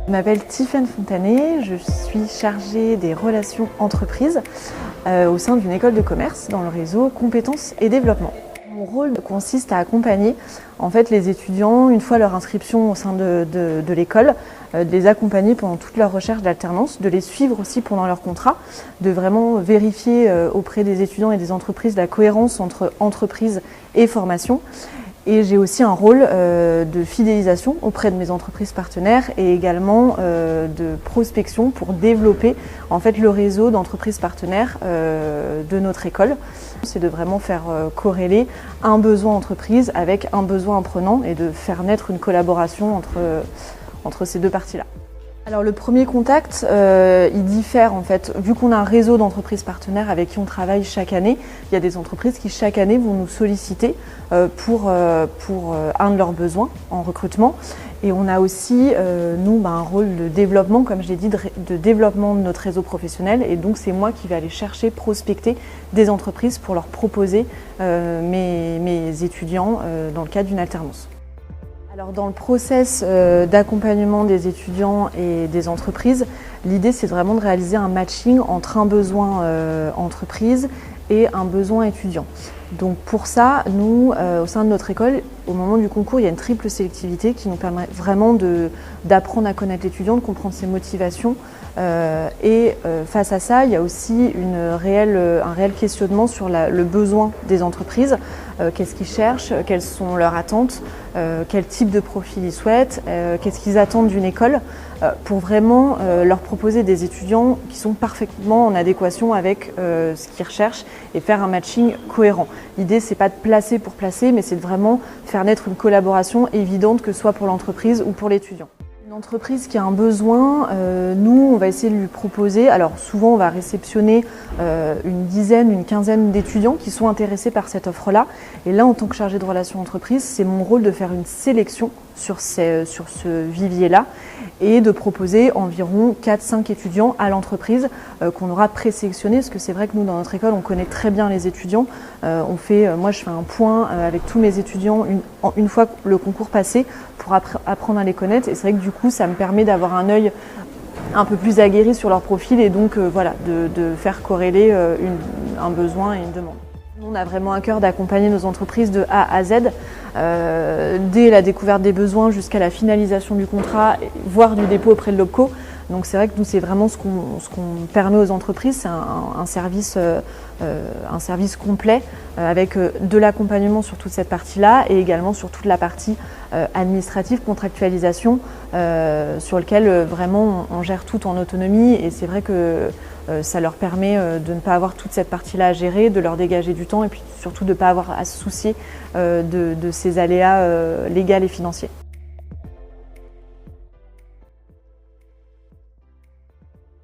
Je m'appelle Tiffaine Fontanet, je suis chargée des relations entreprises au sein d'une école de commerce dans le réseau Compétences et Développement. Mon rôle consiste à accompagner les étudiants, une fois leur inscription au sein de l'école, de les accompagner pendant toute leur recherche d'alternance, de les suivre aussi pendant leur contrat, de vraiment vérifier auprès des étudiants et des entreprises la cohérence entre entreprise et formation. Et j'ai aussi un rôle de fidélisation auprès de mes entreprises partenaires et également de prospection pour développer le réseau d'entreprises partenaires de notre école. C'est de vraiment faire corréler un besoin entreprise avec un besoin apprenant et de faire naître une collaboration entre ces deux parties-là. Alors le premier contact, il diffère vu qu'on a un réseau d'entreprises partenaires avec qui on travaille chaque année. Il y a des entreprises qui chaque année vont nous solliciter pour un de leurs besoins en recrutement. Et on a aussi, nous, un rôle de développement, comme je l'ai dit, de développement de notre réseau professionnel. Et donc c'est moi qui vais aller chercher, prospecter des entreprises pour leur proposer mes étudiants dans le cadre d'une alternance. Alors dans le process d'accompagnement des étudiants et des entreprises, l'idée c'est vraiment de réaliser un matching entre un besoin entreprise et un besoin étudiant. Donc pour ça, nous, au sein de notre école, au moment du concours, il y a une triple sélectivité qui nous permet vraiment d'apprendre à connaître l'étudiant, de comprendre ses motivations. Face à ça, il y a aussi un réel questionnement sur le besoin des entreprises. Qu'est-ce qu'ils cherchent, quelles sont leurs attentes, quel type de profil ils souhaitent, qu'est-ce qu'ils attendent d'une école, pour vraiment leur proposer des étudiants qui sont parfaitement en adéquation avec ce qu'ils recherchent et faire un matching cohérent. L'idée, c'est pas de placer pour placer, mais c'est de vraiment faire naître une collaboration évidente, que ce soit pour l'entreprise ou pour l'étudiant. Une entreprise qui a un besoin, nous, on va essayer de lui proposer. Alors souvent, on va réceptionner une quinzaine d'étudiants qui sont intéressés par cette offre-là. Et là, en tant que chargée de relations entreprises, c'est mon rôle de faire une sélection sur ce vivier-là et de proposer environ 4-5 étudiants à l'entreprise qu'on aura présélectionnés, parce que c'est vrai que nous, dans notre école, on connaît très bien les étudiants. Moi, je fais un point avec tous mes étudiants une fois le concours passé pour apprendre à les connaître. Et c'est vrai que du coup, ça me permet d'avoir un œil un peu plus aguerri sur leur profil et donc de faire corréler un besoin et une demande. On a vraiment à cœur d'accompagner nos entreprises de A à Z, dès la découverte des besoins jusqu'à la finalisation du contrat, voire du dépôt auprès de l'OPCO. Donc c'est vrai que nous, c'est vraiment ce qu'on permet aux entreprises, c'est un service complet avec de l'accompagnement sur toute cette partie-là et également sur toute la partie administrative, contractualisation, sur lequel vraiment on gère tout en autonomie et c'est vrai que ça leur permet de ne pas avoir toute cette partie-là à gérer, de leur dégager du temps et puis surtout de ne pas avoir à se soucier de ces aléas légaux et financiers.